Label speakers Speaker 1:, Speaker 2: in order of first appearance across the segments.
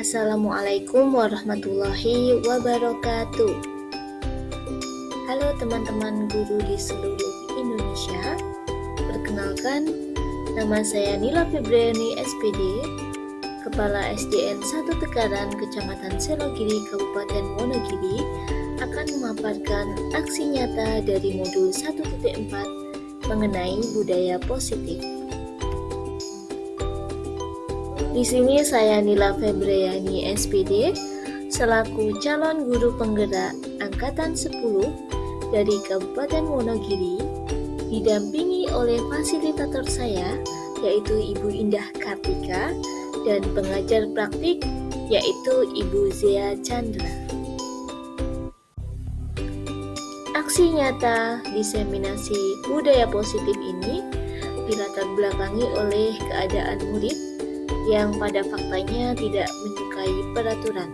Speaker 1: Assalamualaikum warahmatullahi wabarakatuh. Halo teman-teman guru di seluruh Indonesia. Perkenalkan, nama saya Nila Febriani SPD, Kepala SDN 1 Tekaran, Kecamatan Selogiri, Kabupaten Wonogiri, akan memaparkan aksi nyata dari modul 1.4 mengenai budaya positif. Di sini saya Nila Febriani SPD selaku calon guru penggerak angkatan 10 dari Kabupaten Wonogiri, didampingi oleh fasilitator saya yaitu Ibu Indah Kartika dan pengajar praktik yaitu Ibu Zia Chandra. Aksi nyata diseminasi budaya positif ini dilatar belakangi oleh keadaan murid yang pada faktanya tidak menyukai peraturan.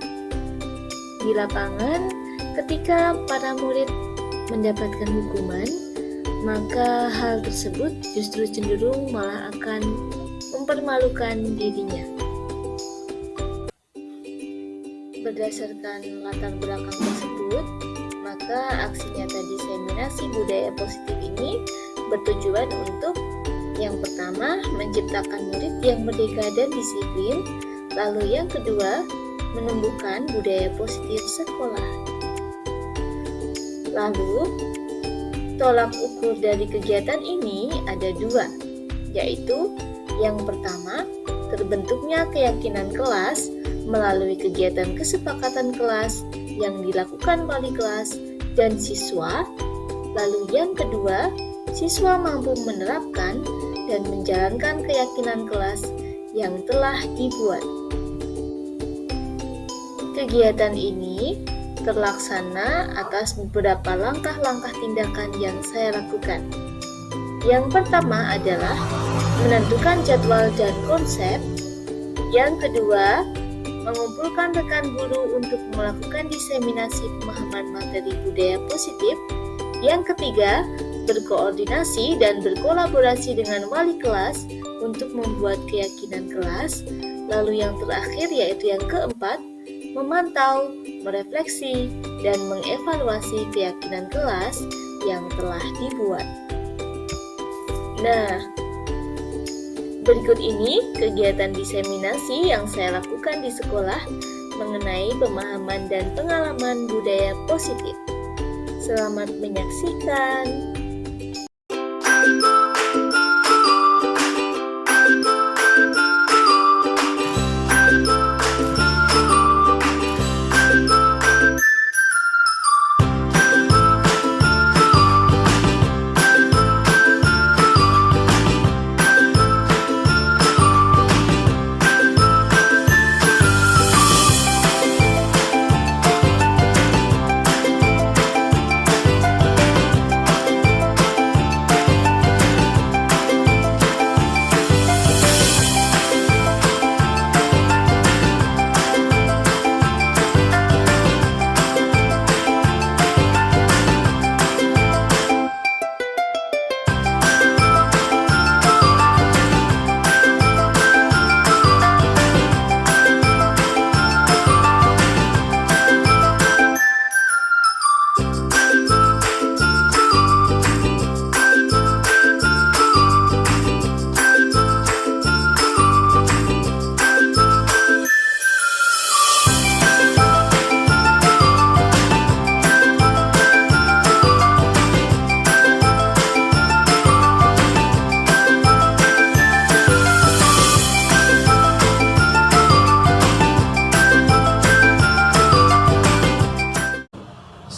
Speaker 1: Di lapangan, ketika para murid mendapatkan hukuman, maka hal tersebut justru cenderung malah akan mempermalukan dirinya. Berdasarkan latar belakang tersebut, maka aksi nyata diseminasi budaya positif ini bertujuan untuk yang pertama, menciptakan murid yang merdeka dan disiplin. Lalu yang kedua, menumbuhkan budaya positif sekolah. Lalu, tolak ukur dari kegiatan ini ada dua, yaitu yang pertama, terbentuknya keyakinan kelas melalui kegiatan kesepakatan kelas yang dilakukan wali kelas dan siswa. Lalu yang kedua, siswa mampu menerapkan dan menjalankan keyakinan kelas yang telah dibuat. Kegiatan ini terlaksana atas beberapa langkah-langkah tindakan yang saya lakukan. Yang pertama adalah menentukan jadwal dan konsep. Yang kedua, mengumpulkan rekan guru untuk melakukan diseminasi pemahaman materi budaya positif. Yang ketiga, berkoordinasi dan berkolaborasi dengan wali kelas untuk membuat keyakinan kelas. Lalu yang terakhir yaitu yang keempat, memantau, merefleksi, dan mengevaluasi keyakinan kelas yang telah dibuat. Nah, berikut ini kegiatan diseminasi yang saya lakukan di sekolah mengenai pemahaman dan pengalaman budaya positif. Selamat menyaksikan.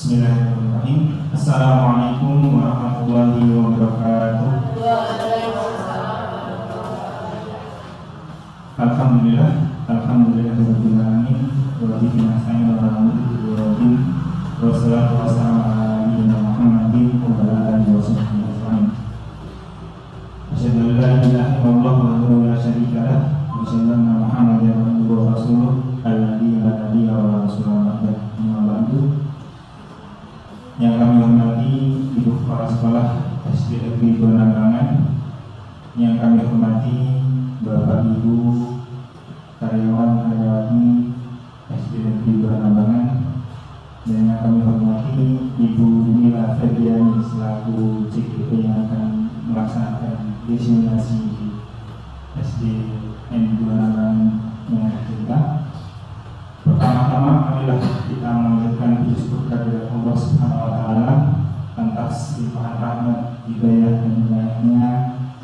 Speaker 2: Bismillahirrahmanirrahim. Assalamualaikum warahmatullahi wabarakatuh. Alhamdulillah, alhamdulillahirabbil alamin, wa bihi nasta'in ala umuri dunya. Wassalatu wassalamu ala nabiyyina Muhammadin wa ala alihi wa sahbihi ajma'in. Asyhadu an la ilaha illallah wahdahu la syarika lah, wa asyhadu anna Muhammadan abduhu wa rasuluh alladzi la nabiyya wa rasulullah ba'dahu. Amma ba'du. Yang kami hormati ibu kepala sekolah SD Negeri Bondangangan, yang kami hormati Bapak Ibu karyawan karyawati Ibu Mila Febriani selaku CGP yang akan melaksanakan desiminasi SDN 2 Narang Merah Cinta. Pertama-tama marilah kita mengucapkan puji syukur kepada Allah Subhanahu wa Ta'ala atas limpahan rahmat, hidayah dan inayahnya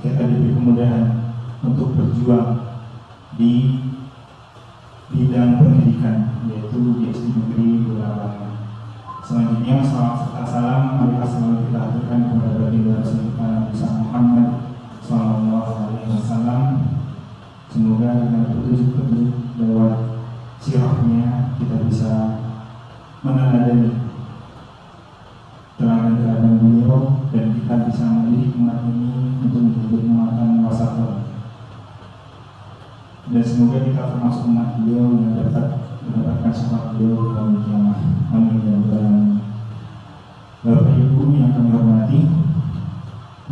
Speaker 2: kita diberi kemudahan untuk berjuang di bidang pendidikan, yaitu di SD Negeri 2 Narang. Selanjutnya, salam serta salam marilah selalu kita aturkan kepada baginda Rasul kita Nabi Muhammad Sallallahu Alaihi Wasallam. Semoga dengan petunjuk-petunjuk lewat sirahnya kita bisa meneladani teladan-teladan beliau dan kita bisa mendidik umat ini untuk menjadi muatan wasatun. Dan semoga kita termasuk umat beliau yang dapat mendapatkan syafaat beliau di hari kiamat. Amin ya rabbal alamin. Bapak Ibu yang kami hormati,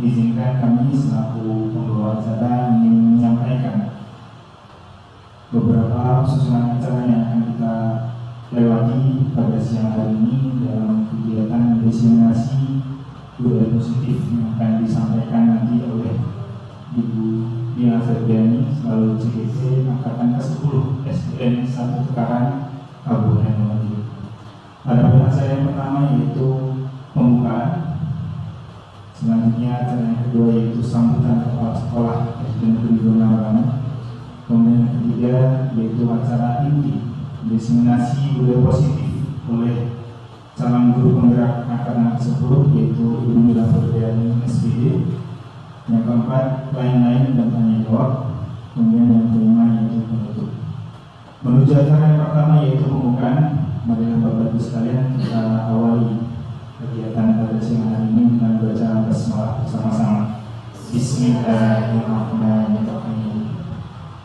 Speaker 2: izinkan kami selaku pembawa acara ingin menyampaikan beberapa susunan acara yang akan kita lewati pada siang hari ini dalam kegiatan desiminasi budaya positif yang akan disampaikan nanti oleh Ibu Mila Febriani selalu CGP angkatan ke-10 SDN 1 Tukaran Kabupaten Lumajang. Pada acara yang pertama yaitu pembukaan, selanjutnya acara yang kedua yaitu sambutan kepala sekolah SD Negeri 2 Narang. Kemudian yang ketiga yaitu acara inti desiminasi budaya positif oleh calon guru penggerak angkatan ke-10 yaitu Ibu Mila Febriani SPD. Yang keempat, lain-lain dan tanya jawab. Kemudian yang kelima yaitu penutup. Menuju acara yang pertama yaitu pembukaan, marilah Bapak Ibu sekalian kita awali kegiatan pada siang hari ini dengan bacaan basmalah bersama-sama. Bismillahirrahmanirrahim.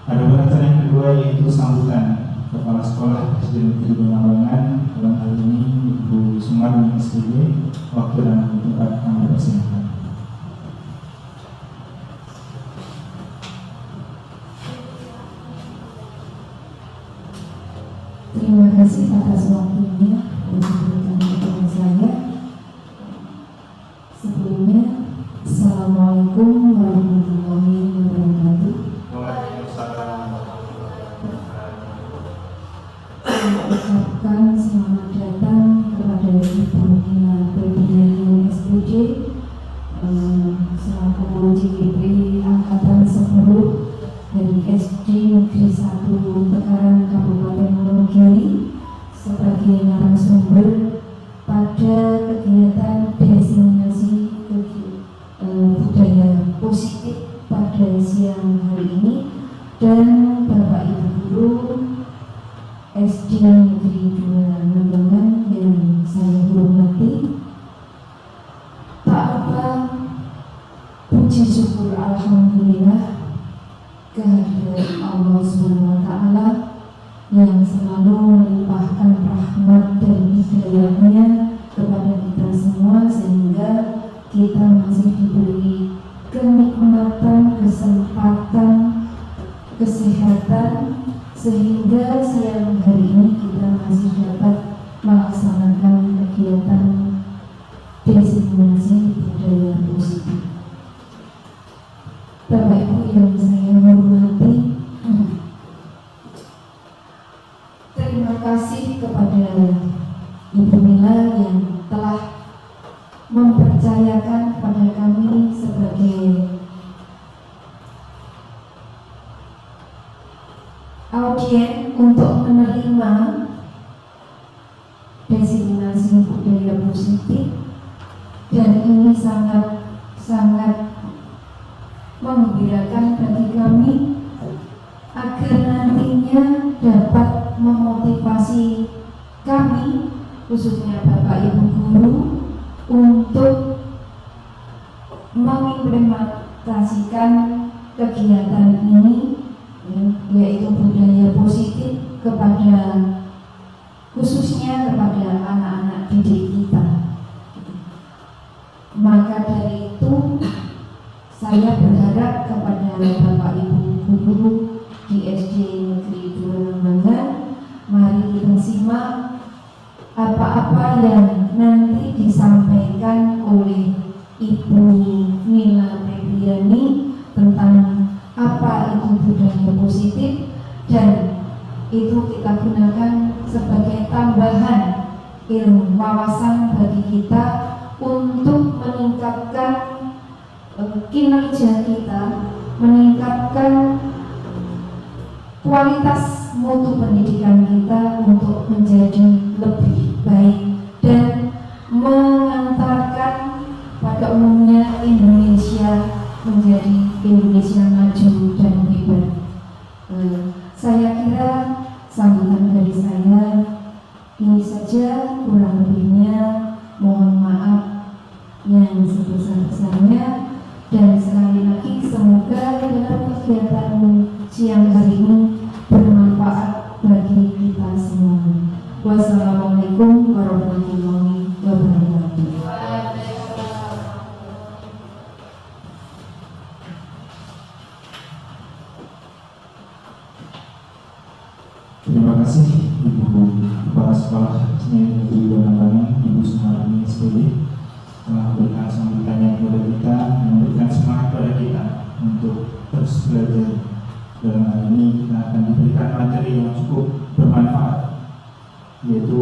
Speaker 2: Ada acara yang kedua yaitu sambutan kepala sekolah SD Negeri 2 Narang. Dalam hal ini Ibu Sumarni SPD. Waktu dan tempat kami persilakan.
Speaker 3: Terima kasih atas waktunya untuk memberikan kepada saya. Sebelumnya, Assalamualaikum warahmatullahi wabarakatuh. Saya ucapkan selamat datang kepada Ibu Mila Febriani SPD selaku CGP angkatan 10 dari SD Negeri 1 Tukaran Kabupaten Wonogiri sebagai narasumber pada kegiatan desiminasi budaya positif pada siang hari ini, dan Bapak Ibu Guru SD Negeri 2 Narang yang saya hormati. Tak lupa puji syukur alhamdulillah kehadirat Allah SWT yang selalu melimpahkan rahmat dan hidayahnya kepada kita semua, sehingga kita masih diberi kenikmatan, kesempatan, kesehatan, sehingga siang hari ini kita masih dapat melaksanakan kegiatan desiminasi budaya positif. Bapak Ibu yang saya hormati, terima kasih kepada Ibu Mila yang telah mempercayakan kepada kami sebagai audien untuk menerima desiminasi budaya positif, dan ini sangat menggembirakan bagi kami agar nantinya dapat memotivasi kami, khususnya Bapak Ibu Guru, untuk mengimplementasikan kegiatan ini, yaitu budaya positif, kepada khususnya kepada anak-anak didik kita. Maka dari itu saya berharap kepada Bapak Ibu Guru di SD Negeri 2 Narang, mari kita simak apa-apa yang nanti disampaikan oleh Ibu Nila Febriani tentang apa itu budaya positif, dan itu kita gunakan sebagai tambahan ilmu wawasan bagi kita untuk meningkatkan kinerja kita, meningkatkan kualitas mutu pendidikan kita untuk menjadi lebih baik dan mengantarkan pada umumnya Indonesia menjadi Indonesia maju dan hebat. Saya kira sambutan dari saya ini saja, kurang lebihnya mohon maaf yang sebesar-besarnya, dan sekali lagi semoga dalam kegiatan siang hari ini bermanfaat bagi kita semua. Wassalamualaikum warahmatullahi wabarakatuh.
Speaker 2: Terima kasih Ibu Kepala Sekolah Seni Negeri Donambang, Ibu Sumarni SPD, telah memberikan sambutannya kepada kita dan memberikan semangat kepada kita untuk terus belajar. Dalam hal ini kita akan diberikan materi yang cukup bermanfaat, yaitu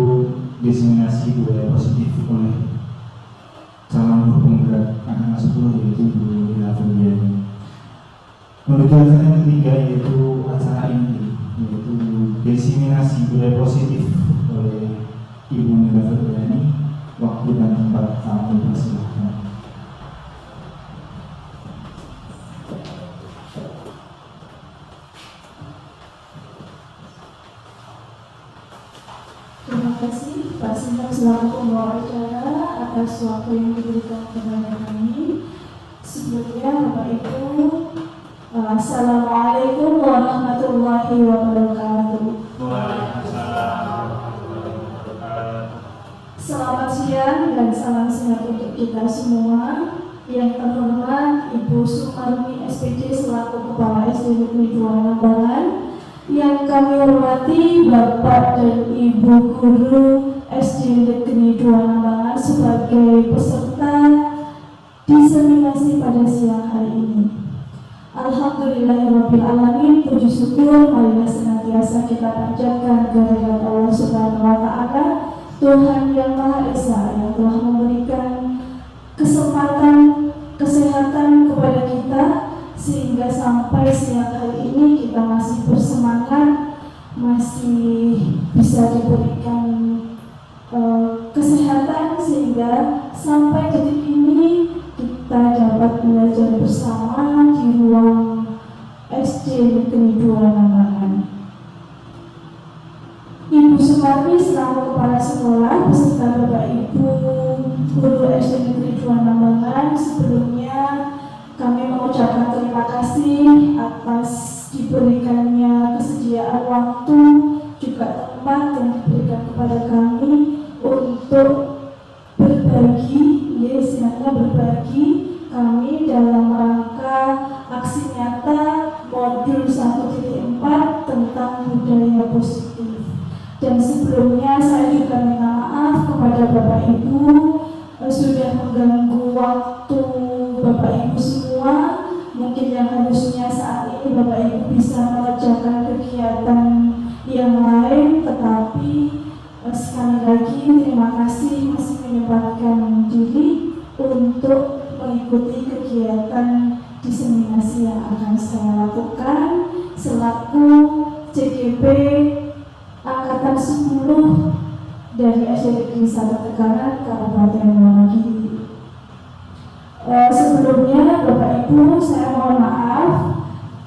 Speaker 2: diseminasi budaya positif oleh calon guru penggerak anak 10, yaitu Ibu Nila Febriani. Menuju acara yang ketiga, yaitu acara inti, yaitu diseminasi budaya positif oleh Ibu Nila Febriani. Waktu dan tempat kami persilahkan.
Speaker 4: Terima kasih Pak Sintak selaku pembawa acara atas waktu yang diberikan kepada kami. Sebelumnya Bapak Ibu, Assalamualaikum warahmatullahi wabarakatuh. Selamat siang dan salam sehat untuk kita semua. Yang terhormat Ibu Sumarni SPD selaku Kepala SD Negeri 2 Nambangan, yang kami hormati Bapak dan Ibu Guru SD Negeri 2 Nambangan sebagai peserta diseminasi pada siang hari ini. Alhamdulillahirrabbilalamin, puji syukur marilah senantiasa kita panjatkan kehadirat Allah Subhanahu wa Ta'ala, Tuhan yang Maha Esa, yang telah memberikan kesempatan kesehatan kepada kita sehingga sampai siang hari ini kita masih bersemangat, masih bisa diberikan kesehatan sehingga sampai detik ini kita dapat belajar bersama di ruang SD Negeri 2 Nambangan. Ibu Sumarni selaku Kepala Sekolah beserta Bapak Ibu Guru SD Negeri 2 Nambangan, sebelumnya kami mengucapkan terima kasih atas diberikannya kesediaan waktu juga tempat yang diberikan kepada kami untuk berbagi, ya istilahnya berbagi kami dalam rangka aksi nyata modul 1.4 tentang budaya positif. Dan sebelumnya saya juga minta maaf kepada Bapak Ibu sudah mengganggu waktu Bapak Ibu semua. Mungkin yang harusnya saat ini Bapak Ibu bisa mengerjakan kegiatan yang lain, tetapi sekali lagi terima kasih masih menyempatkan diri untuk mengikuti kegiatan diseminasi yang akan saya lakukan selaku CGP Angkatan 10 dari SD Negeri 1 Tegalan, Kabupaten Wonogiri. Sebelumnya Bapak Ibu, saya mohon maaf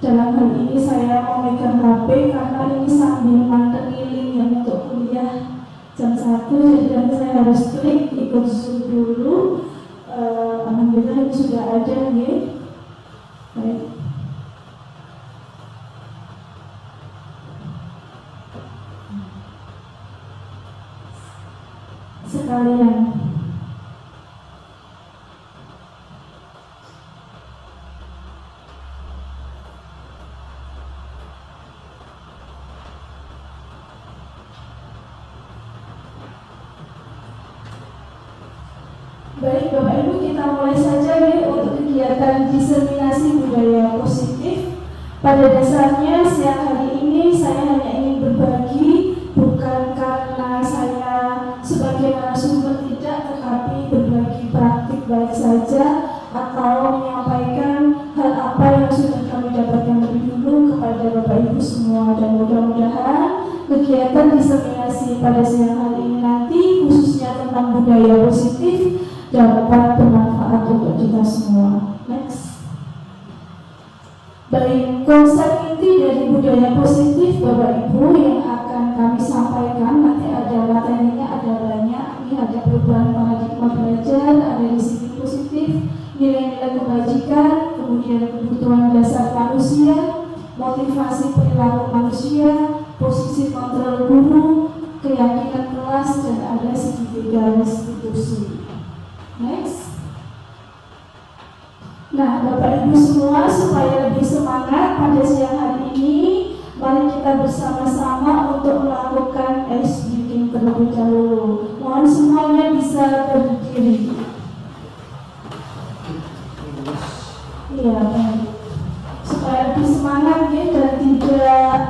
Speaker 4: dalam hal ini saya memegang HP karena ini sambil mantengin link yang untuk kuliah jam 1, dan saya harus klik ikut Zoom dulu. Alhamdulillah ini sudah ada nih. Baik. Sekalian, Baik Bapak Ibu, kita mulai saja ya untuk kegiatan diseminasi budaya positif. Pada dasarnya siang hari ini saya hanya ingin berbagi, bukan karena saya sebagai narasumber tidak, tetapi berbagi praktik baik saja atau menyampaikan hal apa yang sudah kami dapatkan lebih dulu kepada Bapak Ibu semua, dan mudah-mudahan kegiatan diseminasi pada siang hari ini nanti khususnya tentang budaya positif dapat bermanfaat untuk kita semua. Next. Baik, konsep inti dari budaya positif Bapak Ibu yang akan kami sampaikan, nanti ada materinya, ada banyak. Ini ada perubahan paradigma belajar, ada disiplin positif, nilai-nilai kebajikan, kemudian kebutuhan dasar manusia, motivasi perilaku manusia, posisi kontrol guru, keyakinan kelas, dan ada segitiga restitusi. Next. Nah, Bapak Ibu semua, supaya lebih semangat pada siang hari ini, mari kita bersama-sama untuk melakukan ice breaking terlebih dahulu. Mohon semuanya bisa berdiri. Iya, baik. Supaya lebih semangat ya, dan tidak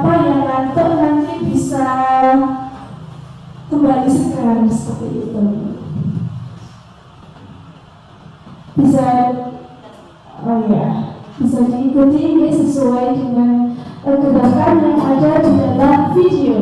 Speaker 4: yang ngantuk nanti bisa kembali segar seperti itu. Bisa diikuti ya, sesuai dengan gerakan yang ada di dalam video.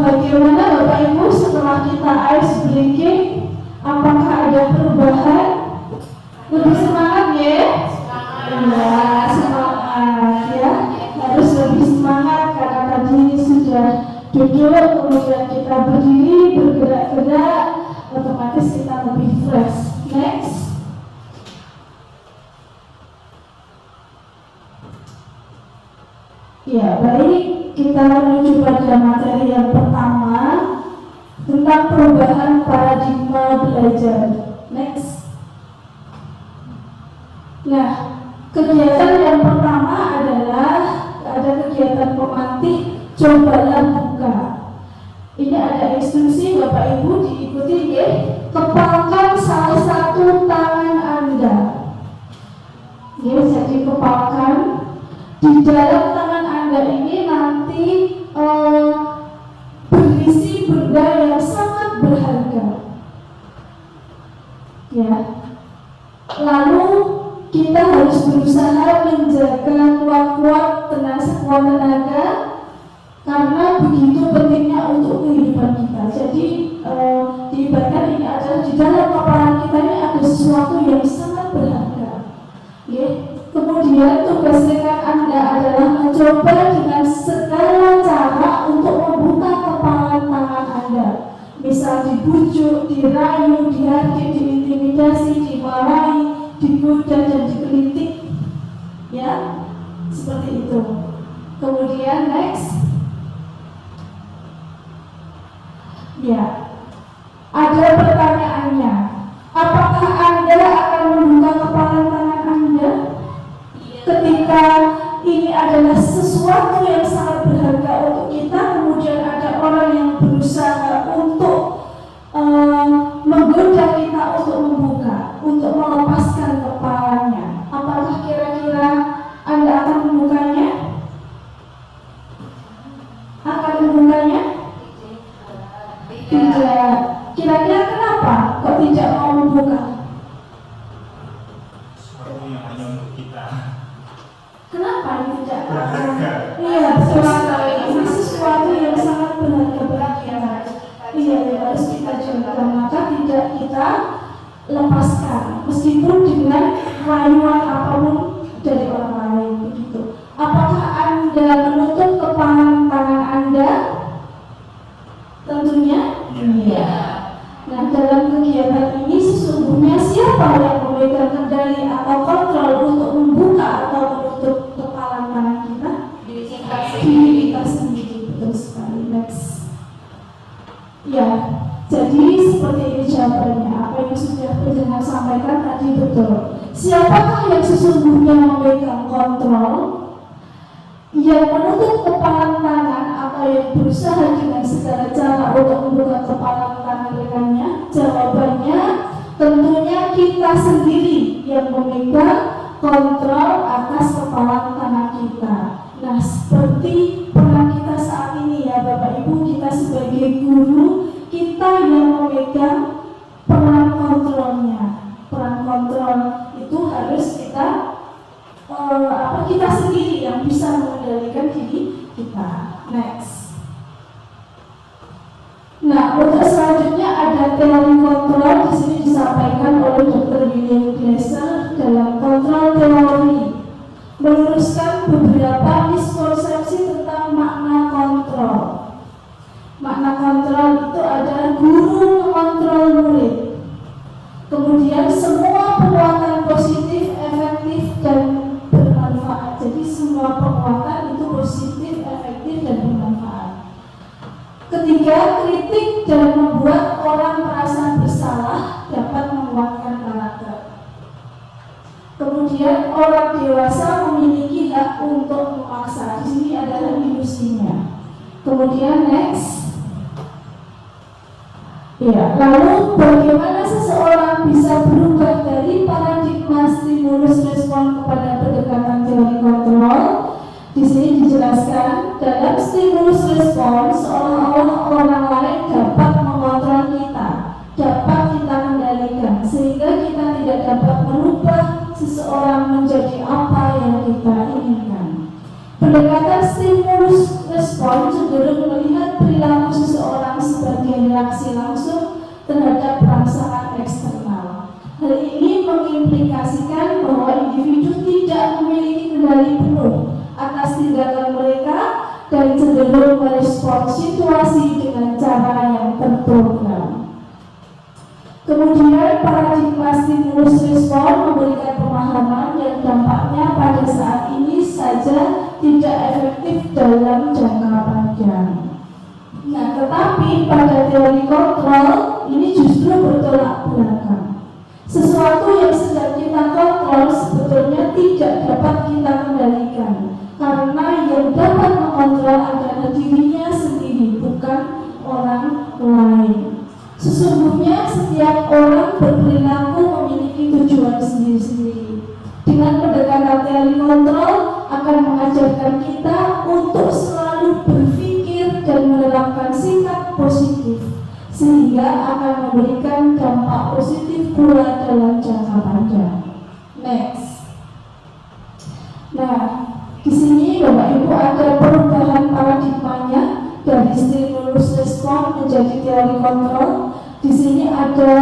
Speaker 4: Bagaimana Bapak Ibu setelah kita ice breaking? Apakah ada perubahan? Lebih semangat ya? Iya, semangat ya. Harus lebih semangat karena tadi sudah duduk, kemudian kita berdiri, bergerak-gerak, otomatis kita lebih fresh. Next. Ya, baik, kita menuju pada materi yang pertama tentang perubahan paradigma belajar. Next. Nah, kegiatan yang pertama adalah ada kegiatan pemantik cobalah buka. Ini ada instruksi Bapak Ibu, diikuti ya. Kepalkan salah satu tangan Anda. Ya, jadi kepalkan. Di dalam tangan Anda ini nanti berisi benda yang sangat berharga. Ya. Lalu kita harus berusaha menjaga kuat-kuat sekuat tenaga, karena begitu pentingnya untuk kehidupan kita. Jadi diibaratkan ini adalah di dalam kepala kita ini ada sesuatu yang sangat berharga. Ya. Kemudian tugas rekan Anda adalah mencoba dengan segala cara untuk membuka kepalan tangan Anda. Misal dibujuk, dirayu, dihardik, diintimidasi, dimarahi, digoda dan dikritik, ya, seperti itu. Kemudian next, ya, ada pertanyaannya, apakah Anda akan membuka kepalan tangan Anda ketika ini adalah sesuatu yang sangat berharga untuk kita, kemudian ada orang yang berusaha untuk menggoda kita untuk membuka, untuk melepaskan kepalanya? Apakah kira-kira Anda akan membukanya? Akan membukanya? Tidak. Kira-kira kenapa kok tidak mau membuka?
Speaker 2: Sesuatu yang hanya untuk kita.
Speaker 4: Kenapa tidak?
Speaker 2: Berharga.
Speaker 4: Iya, betul sekali. Ini sesuatu yang sangat berharga bagi kita. Iya, yang harus kita jaga, maka tidak kita lepaskan, meskipun dengan rayuan apapun dari orang lain, begitu. Apakah Anda menutup kepalan tangan Anda? Tentunya iya. Nah, dalam kegiatan ini sesungguhnya siapa yang memegang kendali atau kontrol untuk membuka atau menutup kepalan tangan kita? Diri kita sendiri, betul sekali. Next. Ya, jadi seperti ini jawabannya. Apa yang sudah pendengar sampaikan tadi betul. Siapakah yang sesungguhnya memegang kontrol, yang menutup kepalan tangan atau yang berusaha dengan segala cara untuk membuka kepalan tangan rekannya? Jawabannya tentunya kita sendiri yang memegang kontrol atas kepalan tangan kita. Nah, seperti peran kita saat ini ya Bapak Ibu, kita sebagai guru, kita yang memegang peran kontrolnya. Peran kontrol itu harus kita kita sendiri yang bisa mengendalikan diri kita. Next. Nah, untuk selanjutnya ada teori kontrol. Di sini disampaikan oleh Dr. William Glasser dalam kontrol teori, meluruskan beberapa miskonsepsi tentang makna kontrol. Makna kontrol itu adalah guru mengontrol murid. Kemudian semua penguatan positif, efektif, dan bermanfaat. Jadi semua penguatan itu positif, efektif, dan bermanfaat. Ketiga, kritik dan membuat orang merasa bersalah dapat menguatkan karakter. Kemudian orang dewasa memiliki hak untuk memaksa. Di sini adalah ilusinya. Kemudian next. Ya, lalu bagaimana seseorang bisa berubah dari paradigma stimulus respon kepada pendekatan teori kontrol? Di sini dijelaskan dalam stimulus respon seolah-olah orang lain dapat mengontrol kita, dapat kita kendalikan, sehingga kita tidak dapat merubah seseorang menjadi apa yang kita inginkan. Pendekatan stimulus respon cenderung melihat perilaku seseorang sebagai reaksi langsung terhadap rangsangan eksternal. Hal ini mengimplikasikan bahwa individu tidak memiliki kendali penuh atas tindakan mereka dan cenderung merespon situasi dengan cara yang terprogram. Kemudian paradigma stimulus respon memberikan pemahaman yang dampaknya pada saat ini saja tidak efektif dalam jangka panjang. Nah, tetapi pada teori kontrol ini justru bertolak belakang. Sesuatu yang sedang kita kontrol sebetulnya tidak dapat kita kendalikan, karena yang dapat mengontrol adalah dirinya sendiri, bukan orang lain. Sesungguhnya setiap orang berperilaku memiliki tujuan sendiri-sendiri. Dengan pendekatan teori kontrol akan mengajarkan kita untuk selalu berpikir dan menerapkan sikap positif, sehingga akan memberikan dampak positif pula dalam jangka panjang. Next. Nah, di sini Bapak Ibu ada perubahan paradigmanya dari stimulus respon menjadi teori kontrol. Di sini ada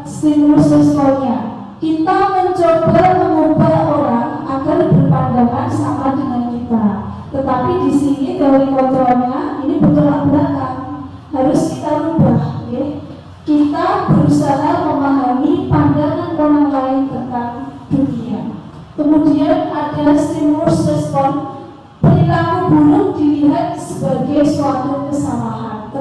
Speaker 4: stimulus responnya. Kita mencoba mengubah orang agar berpandangan sama dengan kita. Tetapi di sini teori kontrolnya ini bertolak belakang. Harus kita rubah, okay?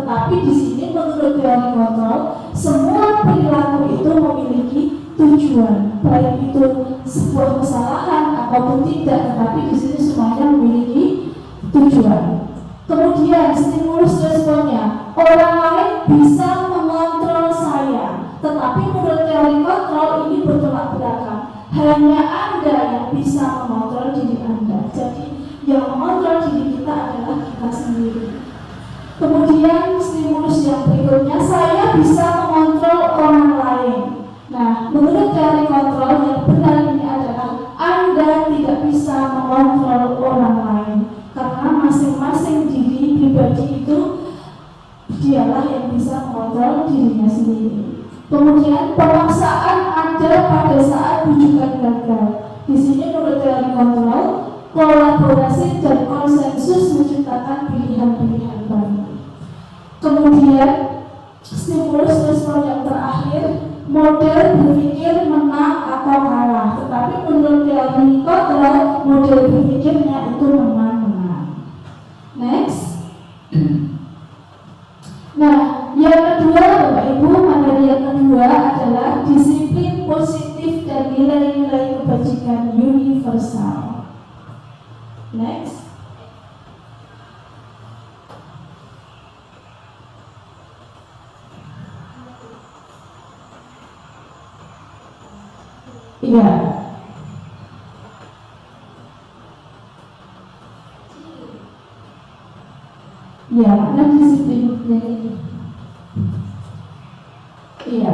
Speaker 4: Tetapi di sini menurut teori kontrol, semua perilaku itu memiliki tujuan, baik itu sebuah kesalahan ataupun tidak, tetapi di sini semuanya memiliki tujuan. Kemudian stimulus responnya, orang lain bisa mengontrol saya, tetapi menurut teori kontrol ini bertolak belakang. Hanya Anda yang bisa mengontrol diri Anda. Jadi yang mengontrol diri kita adalah kita sendiri. Kemudian stimulus yang berikutnya, saya bisa mengontrol orang lain. Nah, menurut teori kontrol yang benar ini adalah Anda tidak bisa mengontrol orang lain, karena masing-masing diri pribadi itu dialah yang bisa mengontrol dirinya sendiri. Kemudian pemaksaan ada pada saat rujukan gagal. Di sini menurut teori kontrol, kolaborasi dan konsensus menciptakan pilihan-pilihan baru. Kemudian stimulus respon yang terakhir, model berpikir menang atau kalah. Tetapi menurut teori kontrol, model berpikirnya itu menang-menang. Next. Nah, yang kedua Bapak Ibu, materi yang kedua adalah disiplin positif dan nilai-nilai kebajikan universal. Next. Iya. Ya, makna disiplinnya ini. Iya.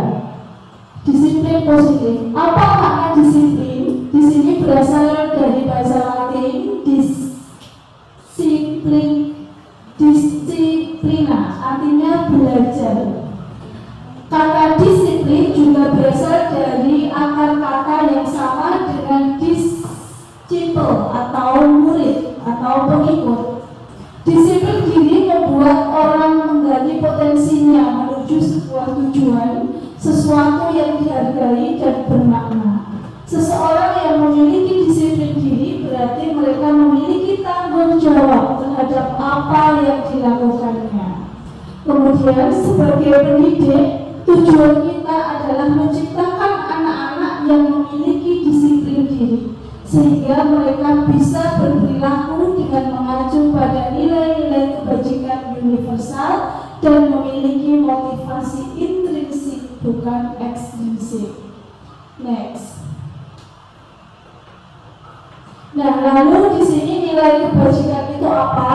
Speaker 4: Disiplin positif. Apa makna disiplin? Di sini berasal dari bahasa Latin disiplina, artinya belajar. Kata disiplin juga berasal dari akar kata yang sama dengan disciple atau murid atau pengikut. Disiplin diri membuat orang menggali potensinya menuju sebuah tujuan, sesuatu yang dihargai dan bermakna. Seseorang yang memiliki disiplin diri berarti mereka memiliki tanggung jawab terhadap apa yang dilakukannya. Kemudian sebagai pendidik, tujuan kita adalah menciptakan anak-anak yang memiliki disiplin diri, sehingga mereka bisa berperilaku dengan mengacu pada nilai-nilai kebajikan universal dan memiliki motivasi intrinsik bukan ekstrinsik. Next. Nah, lalu di sini nilai kebajikan itu apa?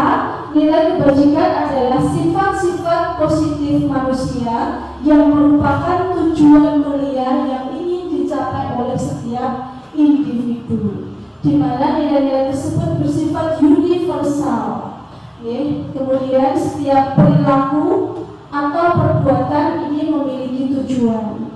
Speaker 4: Nilai kebajikan adalah sifat-sifat positif manusia yang merupakan tujuan mulia yang ingin dicapai oleh setiap individu, di mana nilai-nilai tersebut bersifat universal. Kemudian setiap perilaku atau perbuatan ini memiliki tujuan.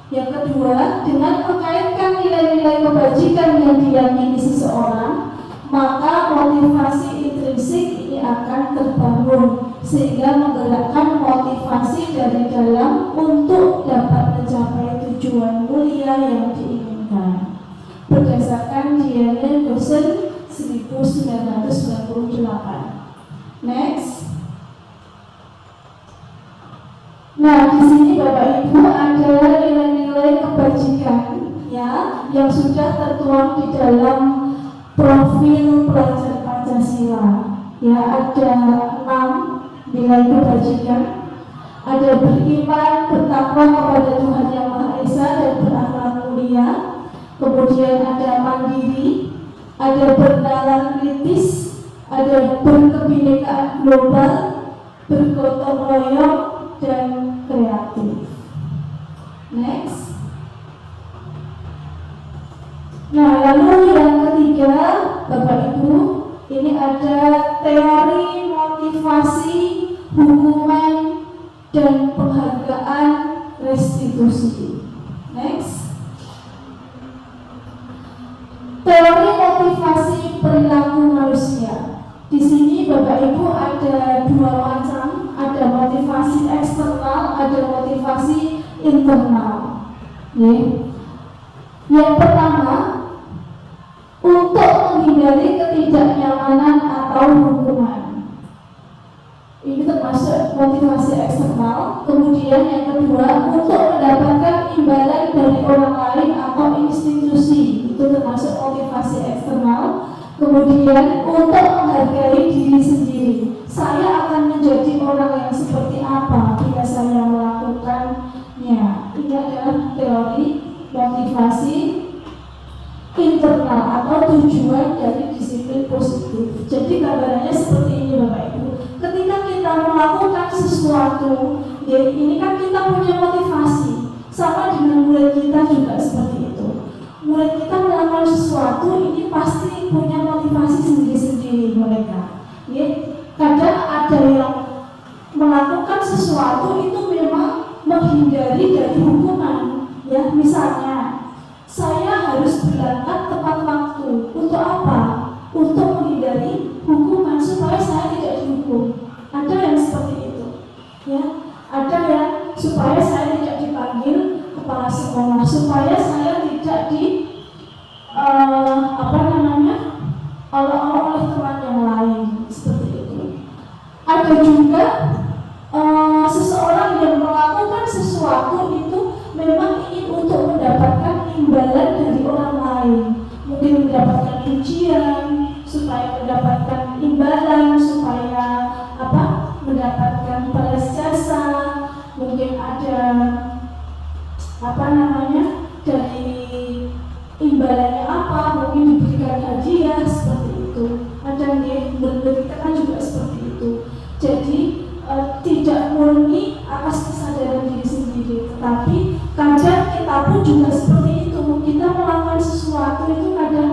Speaker 4: Yang kedua, dengan mengkaitkan nilai-nilai kebajikan yang diyakini seseorang, maka motivasi intrinsik ini akan terbangun sehingga menggerakkan motivasi dari dalam untuk dapat mencapai tujuan mulia yang diinginkan. Berdasarkan Diane Dawson 1998. Next. Nah, di sini Bapak Ibu ada nilai-nilai kebajikan ya yang sudah tertuang di dalam profil pelajar Pancasila. Ya, ada 6 nilai kebajikan. Ada beriman, bertakwa kepada Tuhan Yang Maha Esa dan berakhlak mulia. Kemudian ada mandiri, ada bernalar kritis, ada berkebinekaan global, bergotong royong, dan kreatif. Next. Nah, lalu yang ketiga, Bapak Ibu, ini ada teori motivasi, hukuman, dan penghargaan restitusi. Next. Teori motivasi perilaku manusia. Di sini Bapak Ibu ada 2 macam, ada motivasi eksternal, ada motivasi internal. Yang pertama, untuk menghindari ketidaknyamanan atau hukuman. Ini termasuk termasuk motivasi eksternal. Kemudian yang kedua, untuk mendapatkan imbalan dari orang lain atau institusi, itu termasuk motivasi eksternal. Kemudian untuk menghargai diri sendiri, saya akan menjadi orang yang seperti apa bila saya melakukannya. Ini adalah teori motivasi internal atau tujuan dari disiplin positif. Jadi gambarannya seperti ini Bapak Ibu. Ketika kita melakukan sesuatu, ya ini kan kita punya motivasi. Sama dengan murid kita juga seperti itu. Murid kita melakukan sesuatu, ini pasti punya motivasi sendiri-sendiri mereka. Ya, kadang ada yang melakukan sesuatu itu memang menghindari dari hukuman. Ya, misalnya saya harus berangkat tepat waktu. Untuk apa? Untuk menghindari hukuman supaya saya tidak dihukum. Ada yang seperti itu, ya. Ada yang supaya saya tidak dipanggil kepala sekolah, supaya saya tidak oleh teman yang lain, seperti itu. Ada juga seseorang yang melakukan sesuatu itu memang ingin untuk mendapatkan imbalan dari orang lain, mungkin mendapatkan pujian, supaya mendapatkan imbalan, supaya mendapatkan balas jasa, mungkin ada dari imbalannya mungkin diberikan hadiah, seperti itu. Ada yang memberikan juga seperti itu. Jadi tidak murni atas kesadaran diri sendiri, tetapi kadang kita pun juga seperti itu. Kita melakukan sesuatu itu kadang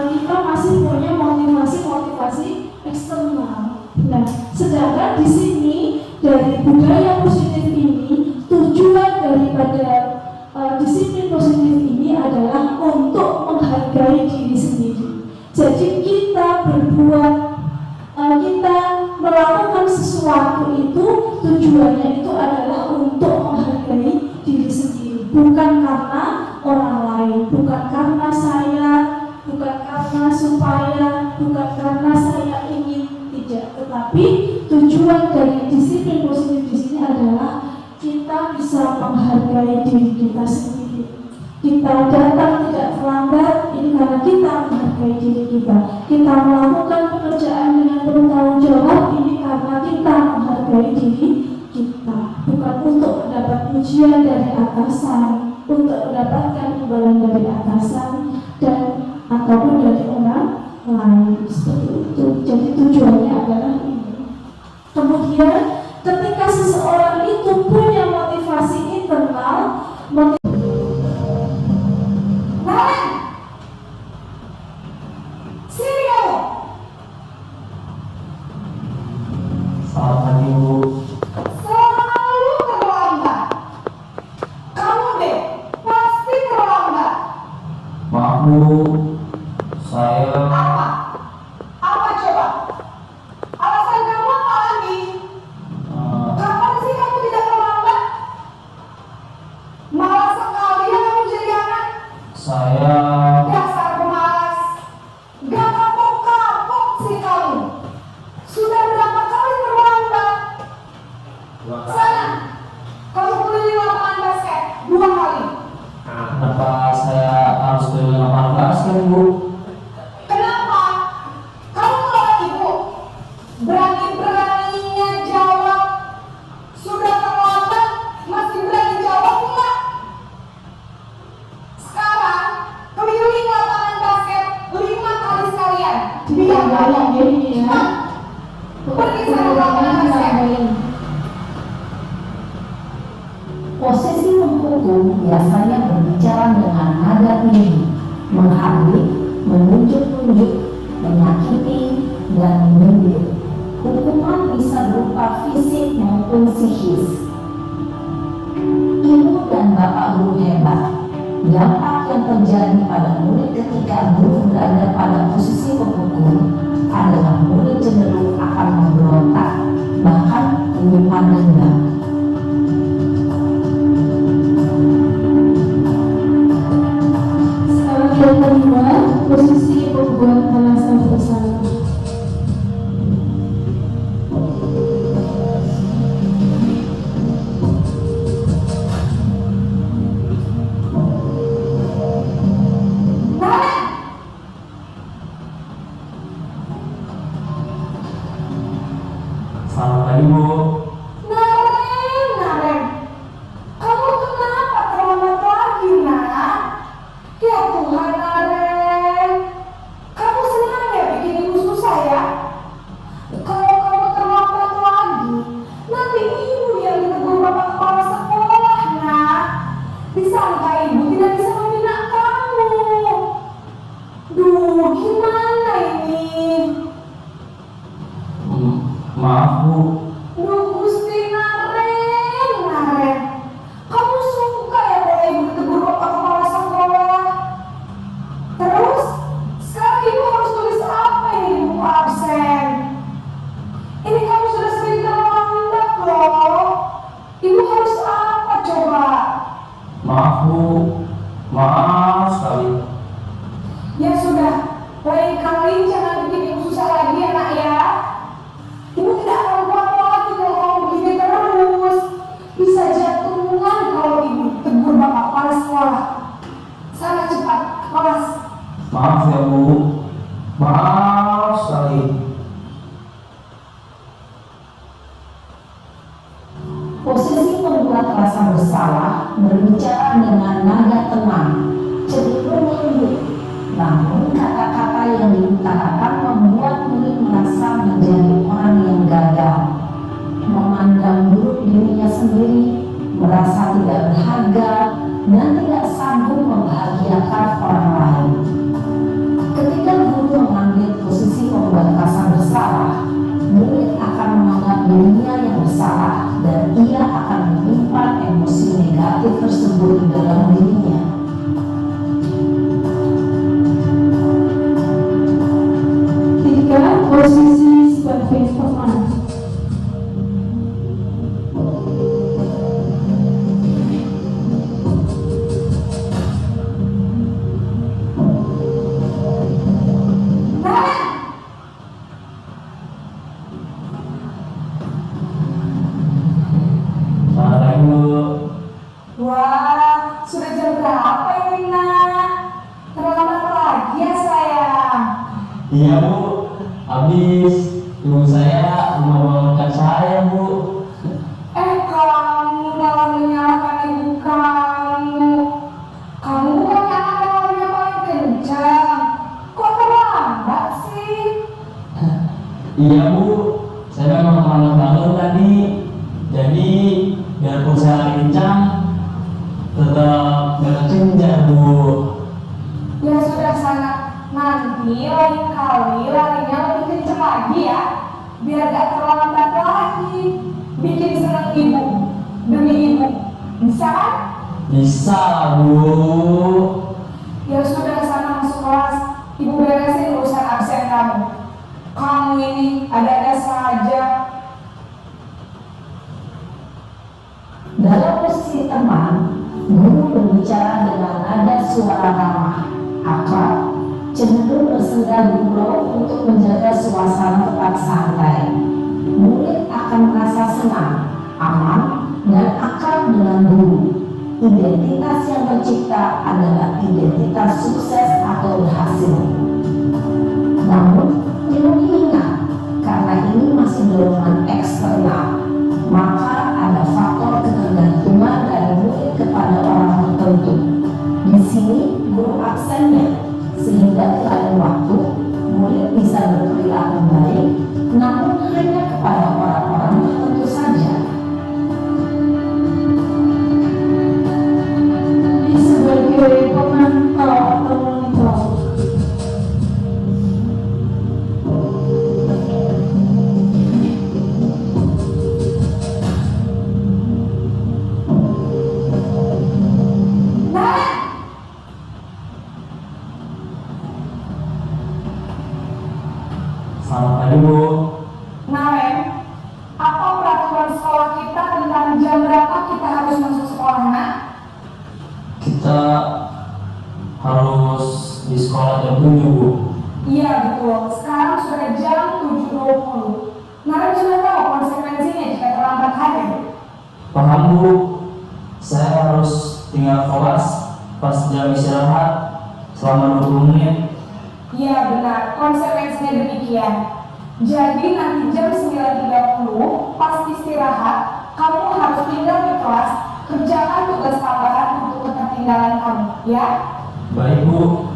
Speaker 4: kita masih punya motivasi eksternal. Nah, sedangkan di sini dari budaya positif ini, tujuan daripada disiplin positif ini adalah untuk menghargai diri sendiri. Jadi kita melakukan sesuatu itu tujuannya itu adalah untuk menghargai diri sendiri, bukan karena orang lain, bukan karena saya, bukan karena supaya, bukan karena saya ingin, tidak. Tetapi tujuan dari disiplin positif di sini adalah kita bisa menghargai diri kita sendiri. Kita datang tidak terlambat, ini karena kita menghargai diri kita. Kita melakukan pekerjaan dengan penuh tanggung jawab, ini karena kita menghargai diri kita. Bukan untuk mendapat pujian dari atasan, untuk mendapatkan imbalan dari atasan, dan ataupun dari orang lain, seperti itu. Jadi tujuannya adalah ini. Kemudian ketika seseorang itu punya motivasi internal,
Speaker 5: selamat pagi Bu.
Speaker 6: Selalu terlambat. Kamu deh pasti terlambat.
Speaker 5: Maaf Bu, saya
Speaker 6: Apa coba? Alasan kamu apa lagi? Kapan sih kamu tidak terlambat? Malas sekali ya kamu jadi anak.
Speaker 5: saya
Speaker 6: Dasar pemalas. Gak kapok-kapok sih kamu. Sudah berapa kali terlambat? Sana, kamu keliling lapangan basket 2 kali.
Speaker 5: kenapa saya harus keliling lapangan basket Bu?
Speaker 6: Kenapa? Kamu kalau ibu berani-beraninya jawab sudah terlambat, masih berani jawab enggak? Sekarang keliling lapangan basket 5 kali sekalian. Biar
Speaker 4: banyak ini ya.
Speaker 6: pergi sana lapangan basket.
Speaker 3: Posisi menghukum biasanya berbicara dengan nada tinggi, menghardik, menunjuk-nunjuk, menyakiti, dan menyindir. Hukuman bisa berupa fisik maupun psikis. Ibu dan bapak guru hebat. Dampak yang terjadi pada murid ketika guru berada pada posisi menghukum adalah murid cenderung akan memberontak, bahkan menyimpan dendam.
Speaker 4: Sekarang yang kedua, posisi membuat alasan bersalah.
Speaker 5: maaf sekali.
Speaker 6: Ya sudah, lain kali jangan bikin ibu susah lagi ya nak ya. Ibu tidak akan kuat lagi kalau kamu begini terus. Bisa jatuhan kalau ibu tegur bapak kepala sekolah. Sana cepat ke kelas.
Speaker 5: Maaf ya Bu, maaf sekali.
Speaker 3: Posisi membuat rasa bersalah berbicara dengan nada tenang, cenderung lembut. Namun kata-kata yang diutarakan membuat murid merasa menjadi orang yang gagal, memandang buruk dirinya sendiri, merasa tidak berharga, dan tidak sanggup membahagiakan orang lain. Ketika guru mengambil posisi membuat rasa bersalah, murid akan menganggap dirinya yang bersalah dan ia akan menyimpan emosi negatif tersebut di dalam dirinya.
Speaker 4: Tiga, posisi sebagai teman.
Speaker 5: Selamat pagi Bu.
Speaker 6: Wah, sudah jam berapa ini nak? Terlambat lagi ya sayang.
Speaker 5: Iya Bu, habis ibu saya mau bangunkan saya Bu.
Speaker 6: Kamu malah menyalahkan ibu kamu. Kamu bukan anak yang larinya paling kencang. Kok terlambat sih?
Speaker 5: Iya Bu, saya memang terlambat bangun tadi. Jadi biarpun saya kencang, tetap gak kekejar Bu.
Speaker 6: Ya sudah sana, nanti lain kali larinya lebih kencang lagi ya. Biar gak terlambat lagi. Bikin senang ibu, demi ibu. Bisa kan?
Speaker 5: Bisa Bu.
Speaker 6: Ya sudah sana masuk kelas. Ibu beresin urusan absen kamu. Kamu ini ada-ada saja.
Speaker 3: Dalam posisi teman, guru berbicara dengan nada suara ramah, akrab, cenderung bersenda gurau untuk menjaga suasana tetap santai. Murid akan merasa senang, aman, dan akrab dengan guru. Identitas yang tercipta adalah identitas sukses atau berhasil. Namun, perlu diingat, karena ini masih dorongan eksternal, maka ada faktor ketergantungan dari murid kepada orang tertentu. Di sini guru absennya, sehingga di lain waktu murid bisa berperilaku baik, namun hanya kepada orang-orang tertentu saja.
Speaker 4: Ini sebagai pemantau atau monitor.
Speaker 5: Selamat pagi Bu.
Speaker 6: Naren, apa peraturan sekolah kita tentang jam berapa kita harus masuk sekolah nak?
Speaker 5: Kita harus di sekolah jam 7 Bu.
Speaker 6: Iya betul, sekarang sudah jam 7.20. Naren sudah tahu konsekuensinya jika terlambat hadir.
Speaker 5: Paham Bu, saya harus tinggal kelas pas jam istirahat selama 20 menit.
Speaker 6: Iya benar, konsekuensinya demikian. Jadi nanti jam 9.30 pas istirahat, kamu harus tinggal di kelas, kerjakan tugas tambahan untuk ketertinggalan kamu, ya?
Speaker 5: Baik Bu.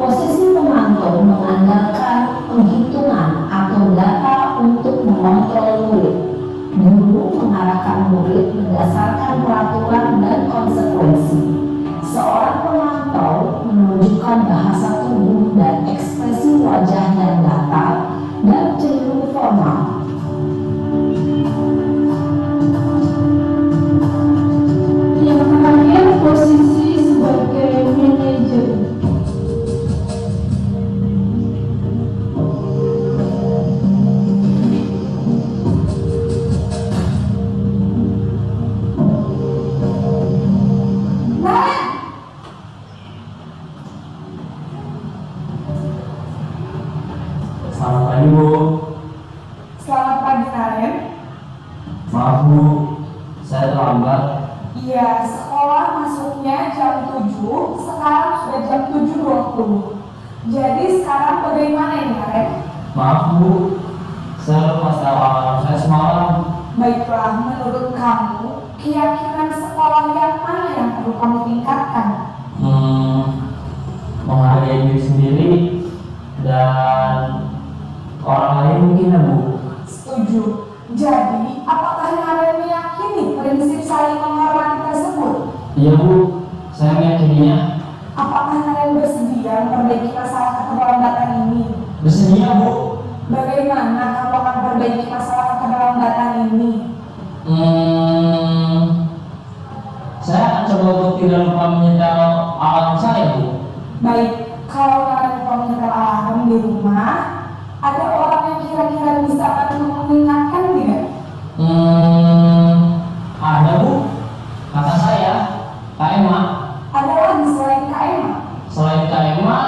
Speaker 3: Posisi pemantau mengandalkan penghitungan atau data untuk mengontrol murid. Guru mengarahkan murid berdasarkan peraturan dan konsekuensi. Seorang pemantau menunjukkan bahasa tubuh dan ekspresi wajah yang datar dan cenderung formal.
Speaker 4: Yang terakhir, posisi sebagai manajer.
Speaker 6: Ya, sekolah masuknya jam 7, sekarang sudah jam 7.20. Jadi sekarang bagaimana ini, Arem?
Speaker 5: Maaf Bu, saya lupa alarm saya semalam.
Speaker 6: Baiklah, menurut kamu, keyakinan sekolah yang mana yang perlu kamu tingkatkan?
Speaker 5: Menghargai diri sendiri dan orang lain mungkin ya Bu.
Speaker 6: Setuju. Jadi, apakah Arem meyakini prinsip saling menghormati tersebut?
Speaker 5: Iya Bu, saya meyakininya.
Speaker 6: Apakah Arem bersedia memperbaiki masalah keterlambatan ini?
Speaker 5: Bersedia Bu.
Speaker 6: Bagaimana kamu akan perbaiki masalah keterlambatan ini?
Speaker 5: Saya akan coba untuk tidak lupa menyetel alarm saya Bu.
Speaker 6: Baik, kalau kalian lupa menyetel alarm di rumah, ada orang yang kira-kira bisa bantu mengingatkan tidak?
Speaker 5: Ada Bu, kata saya, Kak Emma.
Speaker 6: Ada lagi selain Kak Emma?
Speaker 5: Selain Kak Emma,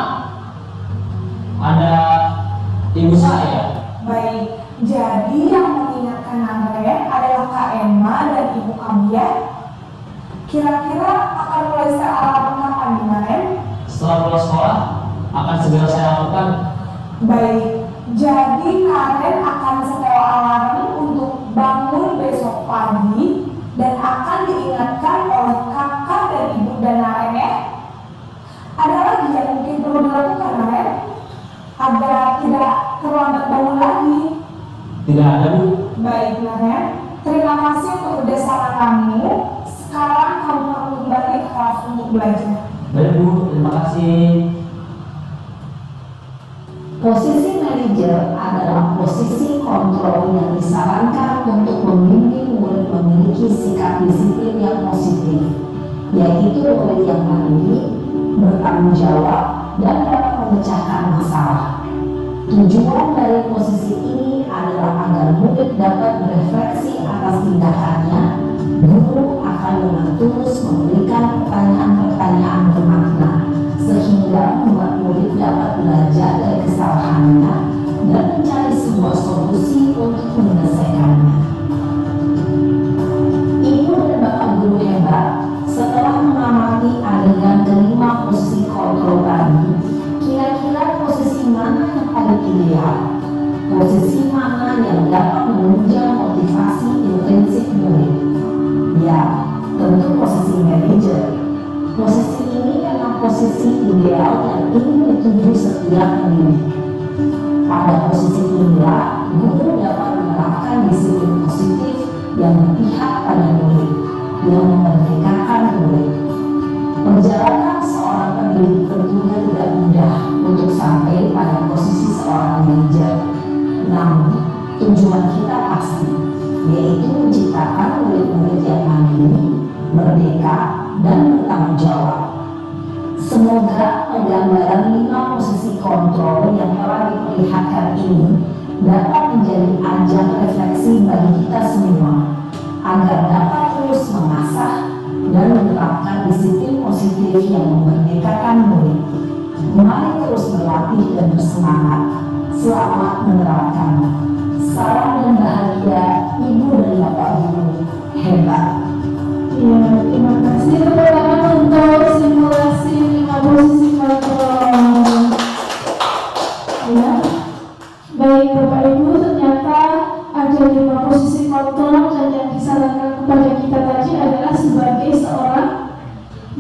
Speaker 5: ada ibu saya.
Speaker 6: Baik, jadi yang mengingatkan Andre adalah Kak Emma dan ibu kamu ya? Kira-kira akan mulai setel alarm kapan nih, Maren?
Speaker 5: Setelah pulang sekolah, akan segera saya lakukan.
Speaker 6: Baik, jadi Karen akan setel alarm untuk bangun besok pagi dan akan diingatkan oleh kakak dan ibu dan Naren ya. Ada lagi yang mungkin perlu dilakukan Naren agar tidak terlambat bangun lagi?
Speaker 5: Tidak ada Bu.
Speaker 6: Baik Naren, terima kasih untuk kerjasama kamu. Sekarang kamu perlu kembali ke kelas untuk belajar.
Speaker 5: Baik Bu, terima kasih.
Speaker 3: Posisi manajer adalah posisi kontrol yang disarankan untuk membimbing murid memiliki sikap disiplin yang positif, yaitu murid yang mandiri, bertanggung jawab, dan dapat memecahkan masalah. Tujuan dari posisi ini adalah agar murid dapat berefleksi atas tindakannya. Guru akan dengan tulus memberikan pertanyaan-pertanyaan bermakna, sehingga membuat murid dapat belajar dari kesalahannya dan mencari sebuah solusi untuk menyelesaikannya. Ibu dan Bapak guru hebat, setelah mengamati adegan kelima posisi kontrol tadi, kira-kira posisi mana yang paling ideal? Posisi mana yang dapat menunjang motivasi intrinsik murid? Ya, tentu posisi manajer. Posisi ini memang posisi ideal yang ingin dituju setiap pendidik. Pada posisi inilah, guru dapat menerapkan disiplin positif yang berpihak pada murid, yang memerdekakan murid. Perjalanan seorang pendidik tentunya tidak mudah untuk sampai pada posisi seorang manajer. Namun, tujuan kita pasti, yaitu menciptakan murid-murid yang mandiri, merdeka, dan bertanggung jawab. Semoga penggambaran 5 posisi kontrol yang telah diperlihatkan ini dapat menjadi ajang refleksi bagi kita semua, agar dapat terus mengasah dan menerapkan disiplin positif yang memerdekakan murid. Mari terus berlatih dan bersemangat. Selamat menerapkan. Salam dan bahagia Ibu dan Bapak Guru hebat.
Speaker 4: Ya, terima kasih teman-teman untuk simulasi 5 posisi kontrol. Ya, baik Bapak Ibu, ternyata ada 5 posisi kontrol dan yang disarankan kepada kita tadi adalah sebagai seorang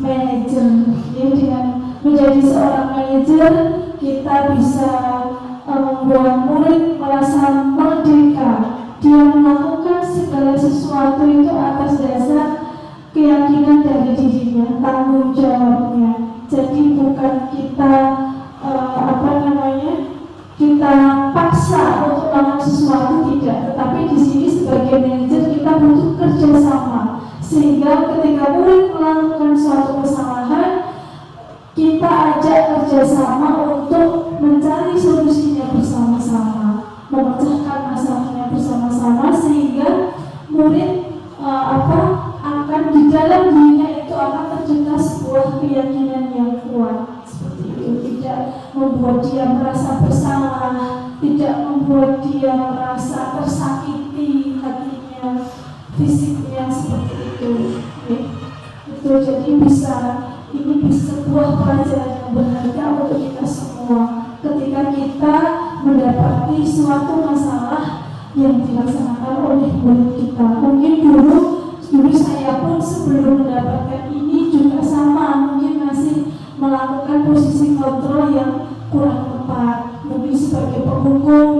Speaker 4: manajer. Ya, dengan menjadi seorang manajer kita bisa membuat murid merasa merdeka. Dia melakukan segala sesuatu itu atas dasar keyakinan dari dirinya, tanggung jawabnya. Jadi bukan kita kita paksa untuk melakukan sesuatu, tidak. Tetapi di sini sebagai manajer kita butuh kerjasama, sehingga ketika murid melakukan suatu kesalahan, kita ajak kerjasama untuk mencari solusinya bersama-sama, memecahkan masalahnya bersama-sama, sehingga murid akan di dalam dirinya itu akan tercipta sebuah keyakinan yang kuat. Seperti itu, tidak membuat dia merasa bersalah, tidak membuat dia merasa tersakiti hatinya, fisiknya, seperti itu. itu. Jadi ini bisa sebuah pelajaran yang berharga untuk kita semua ketika kita mendapati suatu masalah yang dilaksanakan oleh murid kita. Mungkin dulu saya pun sebelum mendapatkan ini juga sama, mungkin masih melakukan posisi kontrol yang kurang tepat, mungkin sebagai penghukum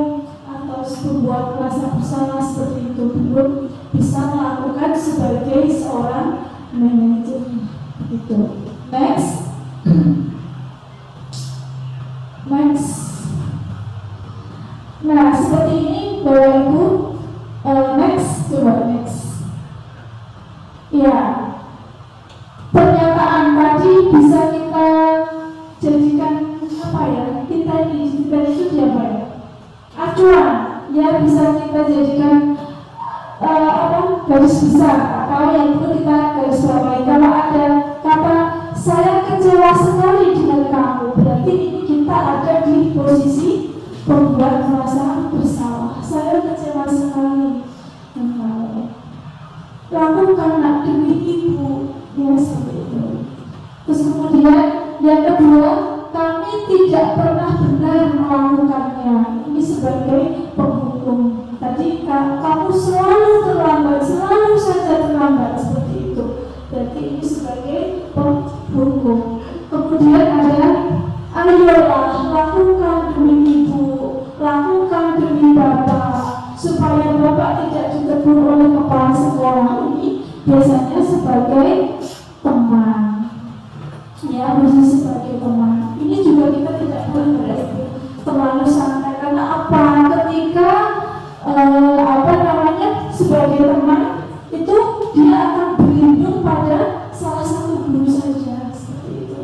Speaker 4: atau membuat merasa bersalah seperti itu, belum bisa melakukan sebagai seorang manajer itu. Next. Nah, seperti ini Bapak Ibu. Coba next. Ya, pernyataan tadi bisa kita jadikan apa ya? Kita itu apa ya? Acuan, ya bisa kita jadikan garis besar atau yang perlu kita garis bawahi. Kalau ada kata saya kecewa sekali dengan kamu, berarti ini kita ada di posisi pembuat merasa bersalah. Saya kecewa sekali dengan kamu. Lakukan demi ibu, ya seperti itu. Terus kemudian yang kedua, kami tidak pernah benar melakukannya. Ini sebagai penghukum. Tadi kamu selalu terlambat, selalu saja terlambat seperti itu. Berarti ini sebagai penghukum. Kemudian ada ayolah lakukan demi ibu, lakukan demi bapak, supaya bapak tidak ditegur oleh kepala sekolah. Ini biasanya sebagai teman, ya bisa sebagai teman. Ini juga kita tidak boleh berarti terlalu santai. Karena apa? Ketika sebagai teman itu dia akan berlindung pada salah satu guru saja, seperti itu.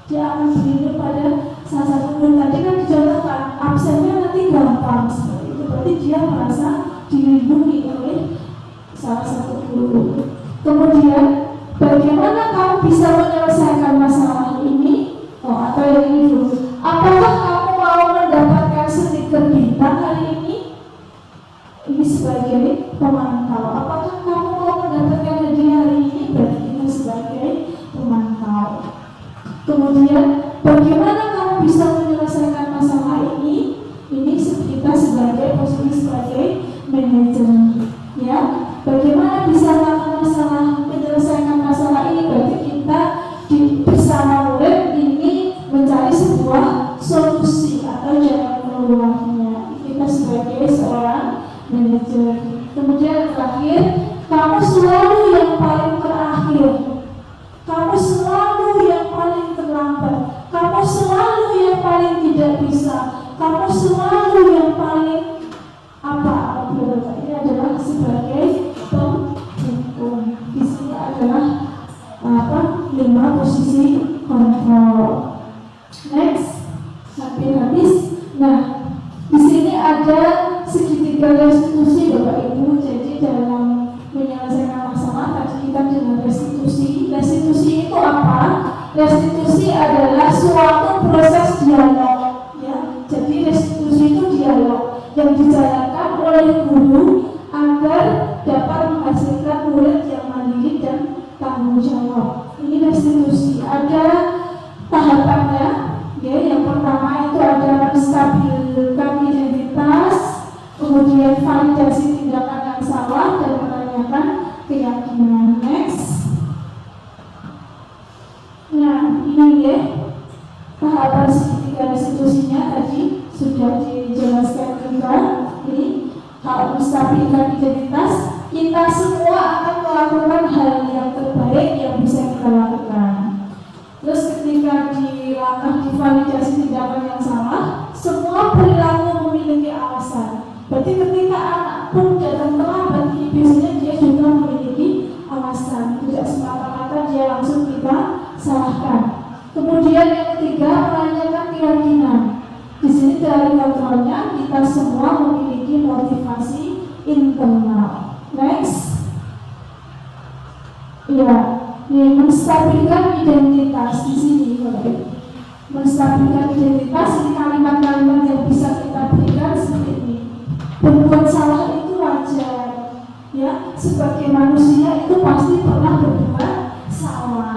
Speaker 4: Dia akan berlindung pada salah satu guru. Tadi kan dicontohkan absennya nanti gampang, seperti itu. Berarti dia merasa dilindungi oleh salah satu guru. Kemudian bagaimana kamu bisa menyelesaikan masalah ini? Atau yang ini dulu. Apakah kamu mau mendapatkan stiker bintang hari ini? Ini sebagai pemantau. Apakah kamu mau mendapatkan hadiah hari ini? Berarti kita sebagai pemantau. Kemudian bagaimana kamu bisa menyelesaikan masalah ini? Ini kita sebagai posisi sebagai manajer. Ya, bagaimana bisa menyelesaikan masalah ini? Berarti kita bersama murid ini mencari sebuah solusi atau jalan keluarnya. Kita sebagai seorang manajer. Kemudian terakhir, kamu selalu yang paling terakhir, kamu selalu yang paling terlambat, kamu selalu yang paling tidak bisa, kamu selalu yang paling ini adalah sebagai penghukum. Di sini adalah 5 posisi kontrol. Next, sampai habis. Nah, di sini ada segitiga restitusi Bapak Ibu. Jadi dalam menyelesaikan masalah tadi kita dengan restitusi. Restitusi itu apa? Restitusi adalah suatu proses dialog. Ya, jadi restitusi itu dialog yang dijalankan oleh guru agar dapat menghasilkan murid yang mandiri dan tanggung jawab. Ini restitusi. Ada tahapannya. Ya, yang pertama itu ada menstabilkan identitas, kemudian validasi tindakan yang salah dan menanyakan keyakinan. Next. Nah, ini ya tahapan segitiga restitusinya tadi sudah dijelaskan juga. Ini hal menstabilkan identitas, kita semua akan melakukan hal yang terbaik yang bisa kita lakukan. Terus ketika di langkah divalidasi tindakan yang salah, semua perilaku memiliki alasan. Berarti ketika anak pun datang terlambat, biasanya dia juga memiliki alasan. Tidak semata-mata dia langsung kita salahkan. Kemudian yang ketiga, menanyakan keyakinan. Di sini dari kontrolnya kita semua memiliki motivasi internal. Next. Iya. Ini menstabilkan identitas di sini, menstabilkan identitas. Ini kalimat-kalimat yang bisa kita berikan seperti ini. Berbuat salah itu wajar, ya. Sebagai manusia itu pasti pernah berbuat salah.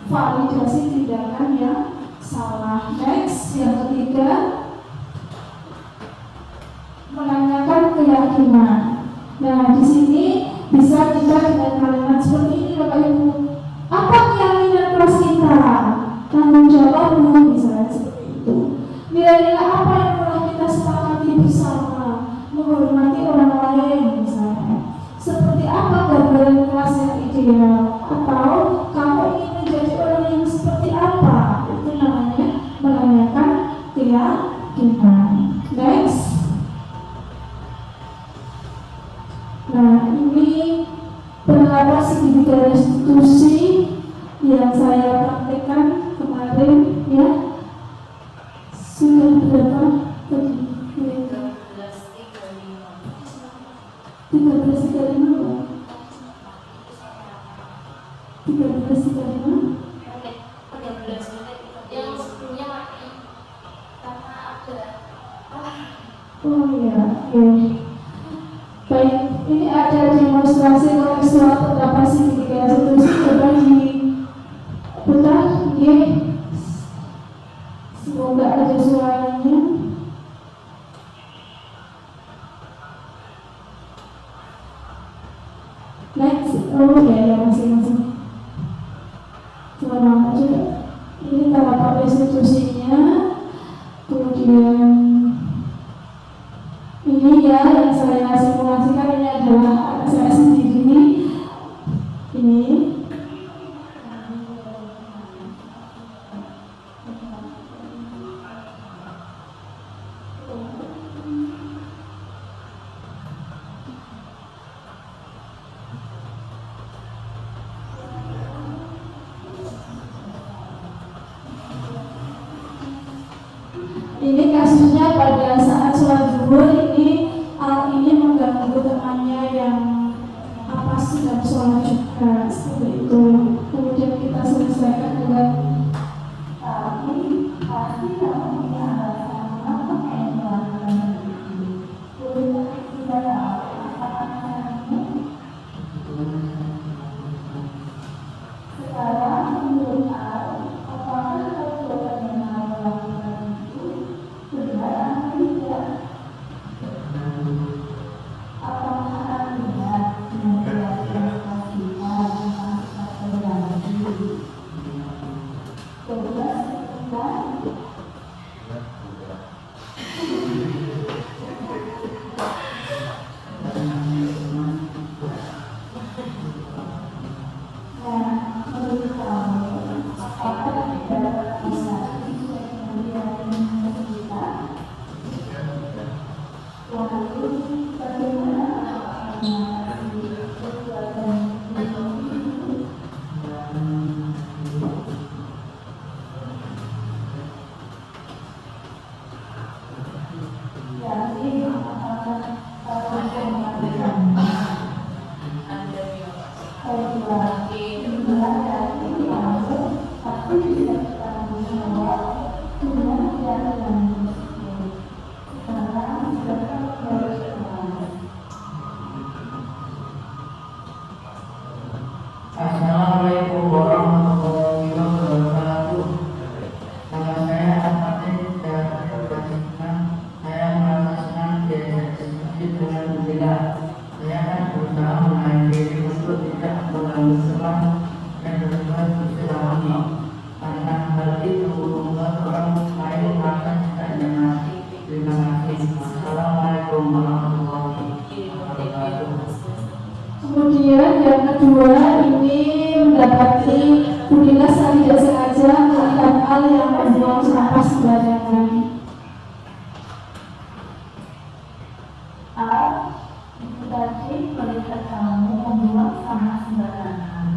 Speaker 4: validasi tindakan yang salah. Next, yang ketiga, menanyakan keyakinan. Nah, di sini bisa kita dengan kalimat seperti ini, Bapak Ibu. Apa keyakinan kelas kita? Tanggung jawabmu, misalnya seperti itu. Nilai-nilai apa yang telah kita sepakati bersama? Menghormati orang lain, misalnya. Seperti apa gambaran kelas yang ideal? Atau kamu ingin menjadi orang yang seperti apa? Itu namanya menanyakan keyakinan. Next. Nah, ini beberapa signifikan institusi yang saya praktekkan kemarin, ya. Sudah berapa? 13.35.
Speaker 7: Yang sebelumnya mati karena ada
Speaker 4: Oh iya, oke. Baik, ini ada demonstrasi kontekstual terdapat signifikan institusi. Coba diputar, ya. Semoga ada suaranya. Next, oh ya masing-masing. Cuma aja. Ini terdapat institusinya. Kemudian ini ya yang saya simulasikan, ini adalah anak saya sendiri. Ini kasusnya pada saat sholat zuhur. Ini mengganggu temannya yang sedang sholat juga, seperti itu. Kemudian kita selesaikan dengan
Speaker 8: Assalamualaikum warahmatullahi wabarakatuh. Nama saya Ahmad dari saya merasa senang diskusi dengan Bunda. Saya akan berusaha menahan diri untuk tidak terlalu seram dan berbuat bersilaturahmi. Karena hal itu membuat orang lain merasa tidak nyaman. Terima kasih. Assalamualaikum warahmatullahi wabarakatuh.
Speaker 4: kemudian yang kedua, ini mendapati Budina tidak sengaja melihat hal yang membuang sampah sembarangan.
Speaker 3: Tadi melihat kamu membuang sampah sembarangan.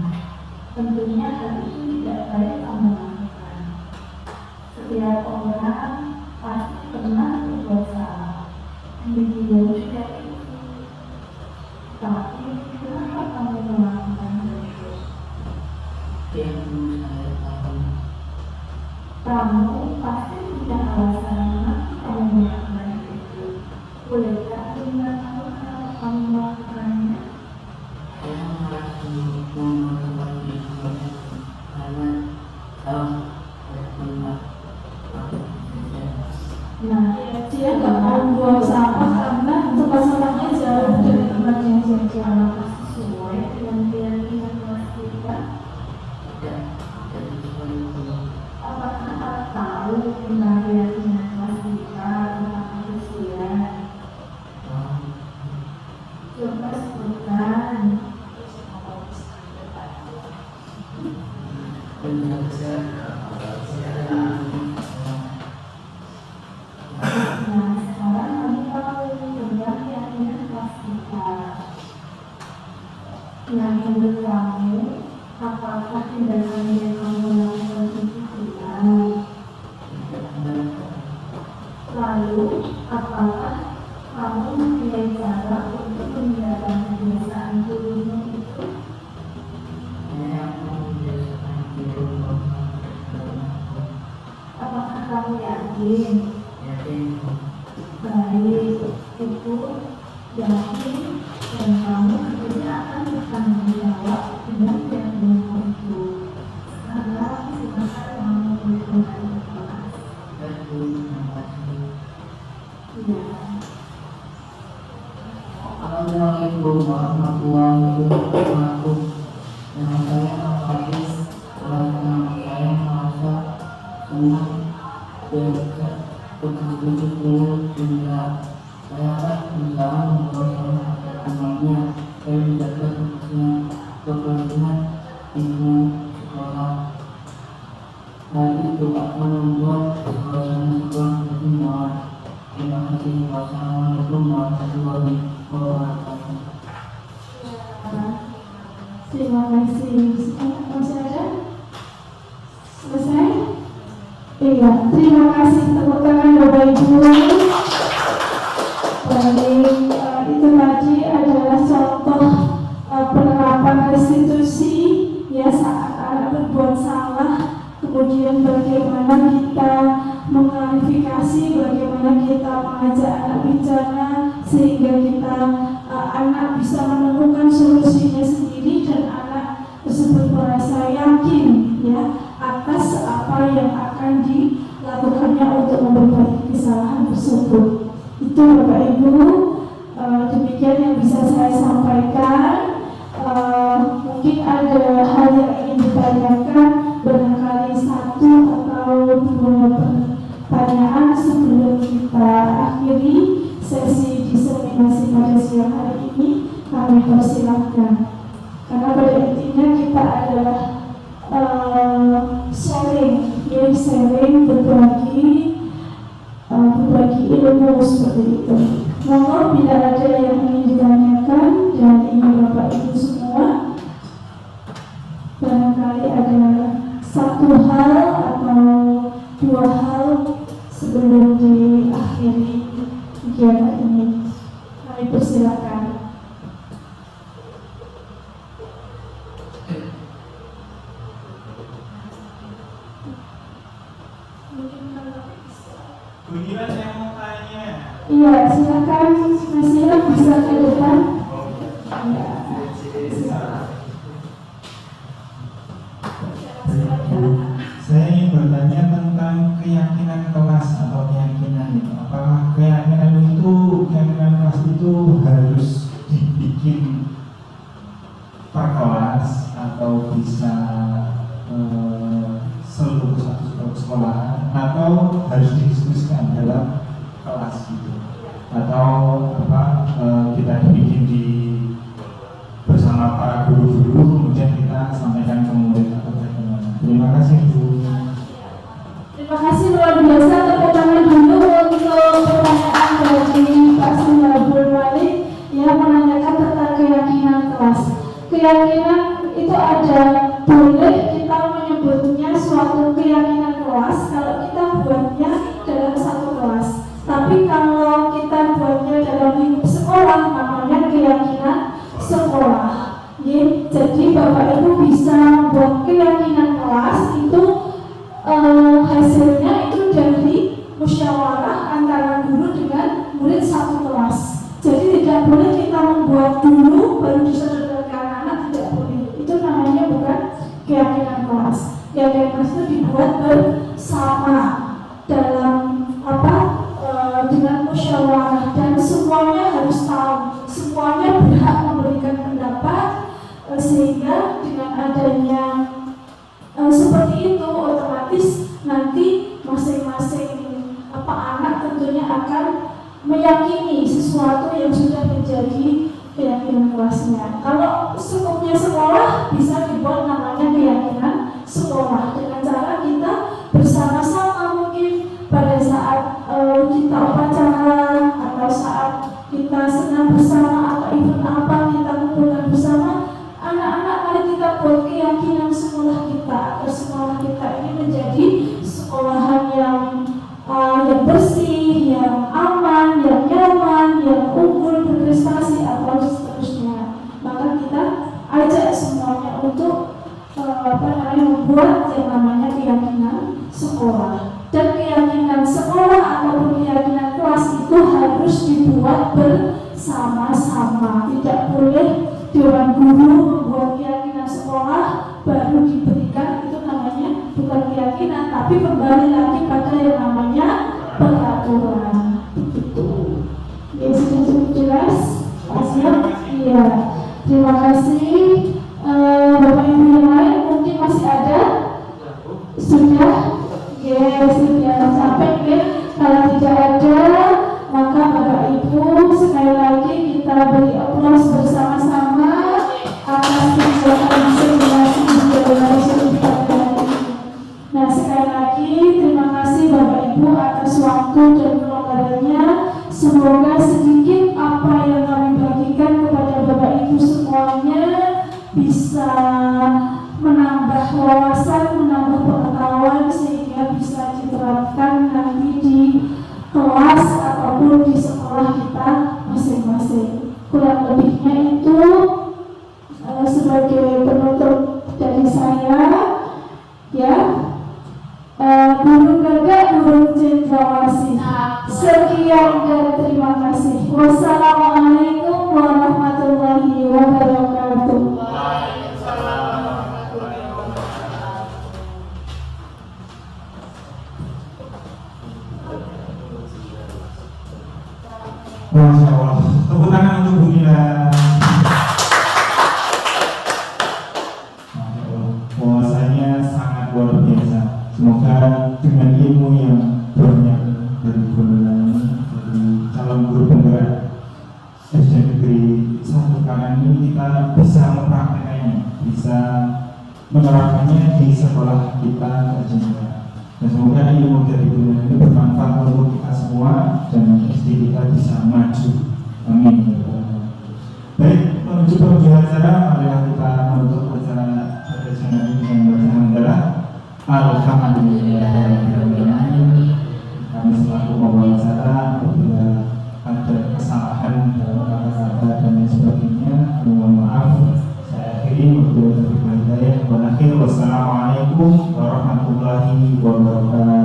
Speaker 3: Tentunya hal itu tidak baik kamu lakukan. Setiap orang pasti pernah berbuat salah. Begitu juga itu. Tapi kenapa kamu melakukan itu?
Speaker 8: Yang saya tahu,
Speaker 3: Kamu pasti punya alasan mengapa kamu melakukan itu. Bolehkah Bunda tahu kenapa kamu melakukannya?
Speaker 8: saya merasa membuat karena
Speaker 4: menurut kamu, apakah tindakan yang kamu lakukan itu benar? Lalu, apakah kamu mempunyai cara untuk meninggalkan kebiasaan burukmu itu?
Speaker 8: Saya membiasakan diri
Speaker 4: Apakah kamu yakin?
Speaker 8: yakin
Speaker 4: Baik, itu yakin dan kamu tidak akan bertanggung jawab dengan keyakinanmu itu. Sekarang silakan kamu berdoa.
Speaker 8: dan terima kasih.
Speaker 4: Ya.
Speaker 8: Assalamualaikum warahmatullahi wabarakatuh. Nama saya Al-Hafiz. Nama saya merasa senang dan begitu hingga saya akan berusaha memperoleh temannya dan menjaga kebersihan di sekolah. Hal itu akan membuat suasana sekolah lebih nyaman. Terima kasih. Wassalamualaikum warahmatullahi wabarakatuh.
Speaker 4: Terima kasih. Masih ada? Selesai? Iya, terima kasih. Tepuk tangan Bapak Ibu. Baik, itu tadi adalah contoh penerapan restitusi ya saat anak berbuat salah. Kemudian bagaimana kita mengklarifikasi, bagaimana kita mengajak anak bicara sehingga kita anak bisa menemukan solusinya sendiri dan anak tersebut merasa yakin ya atas apa yang akan dilakukannya untuk memperbaiki kesalahan tersebut. Itu Bapak Ibu, demikian yang bisa saya sampaikan. Mungkin ada hal yang ingin ditanyakan, barangkali satu atau dua pertanyaan sebelum kita akhiri sesi diseminasi pada siang hari ini. Kami persilahkan, karena pada intinya kita adalah sharing, berbagi ilmu seperti itu. Mohon bila ada yang ingin ditanyakan dan ingin Bapak Ibu semua, barangkali ada satu hal atau dua hal sebelum diakhiri kegiatan ini. Kami persilakan.
Speaker 2: Bunyiran yang mau tanya.
Speaker 4: Iya, silakan Mas bisa ke depan. Ya.
Speaker 2: Saya ingin bertanya tentang keyakinan kelas atau keyakinan itu. Apakah keyakinan kelas itu harus dibikin per kelas atau bisa seluruh satu sekolah atau harus didiskusikan dalam kelas gitu, atau kita bikin bersama para guru-guru kemudian kita sampaikan ke murid atau bagaimana. Terima kasih Bu.
Speaker 4: Terima kasih luar biasa. Tepuk tangan dulu untuk pertanyaan dari Pak Sunarul Malik yang menanyakan tentang keyakinan kelas. Keyakinan itu ada, boleh kita menyebutnya suatu keyakinan kelas kalau kita buatnya dalam satu kelas. Tapi kalau kita buatnya dalam lingkup sekolah, namanya keyakinan sekolah. Jadi Bapak Ibu bisa membuat keyakinan kelas itu hasilnya itu dari musyawarah antara guru dengan murid satu kelas. Jadi tidak boleh kita membuat dulu baru disodorkan anak, tidak boleh. Itu namanya bukan keyakinan kelas. Keyakinan kelas itu dibuat bersama dalam dengan musyawarah dan semuanya harus tahu, semuanya berhak memberikan pendapat sehingga dengan adanya seperti itu otomatis nanti masing-masing anak tentunya akan meyakini sesuatu yang sudah menjadi keyakinan kelasnya. Kalau skupnya sekolah bisa dibuat namanya keyakinan sekolah dengan cara kita bersama-sama mungkin pada saat kita upacara atau saat kita senam bersama atau event apa kita kumpulkan bersama, anak untuk membuat yang namanya keyakinan sekolah. Dan keyakinan sekolah ataupun keyakinan kelas itu harus dibuat bersama-sama. Tidak boleh dewan guru membuat keyakinan sekolah baru diberikan, itu namanya bukan keyakinan, tapi kembali lagi pada yang namanya peraturan. Begitu. Ya, sudah cukup jelas? Siap? Iya. Terima kasih. Bapak Ibu yang lain mungkin masih ada? Sudah? Ya, sudah sampai ya. Kalau tidak ada, maka Bapak Ibu sekali lagi kita beri aplaus bersama-sama atas kegiatan inspirasi Nah, sekali lagi terima kasih Bapak Ibu atas waktu dan kelonggarannya. Semoga sedikit apa yang kami bagikan kepada Bapak Ibu semuanya bisa menambah wawasan, menambah pengetahuan sehingga bisa diterapkan nanti di kelas ataupun di sekolah kita masing-masing. Kurang lebihnya itu sebagai penutup dari saya, ya. Guru Gagak, Guru Cendrawasih. Sekian dan terima kasih. Wassalamualaikum warahmatullahi wabarakatuh.
Speaker 2: Masya Allah, tepuk tangan untuk Bu Ila. Masya Allah, wawasannya sangat luar biasa. Semoga dengan ilmu yang banyak dari Bu Ila ini, dari calon guru penggerak SD Negeri 1 Kanan ini, kita bisa mempraktekkannya, bisa menerapkannya di sekolah kita tercinta. Dan semoga ilmu dari Bu Ila ini bermanfaat untuk kita semua dan SD kita bisa maju. Amin. Baik, menuju penghujung acara, marilah kita menutup acara ini dengan bacaan hamdalah. Alhamdulillahirrahmanirrahim. Kami selaku pembawa acara, apabila ada kesalahan dalam kata-kata dan lain sebagainya, mohon maaf. Saya akhiri wassalamualaikum warahmatullahi wabarakatuh.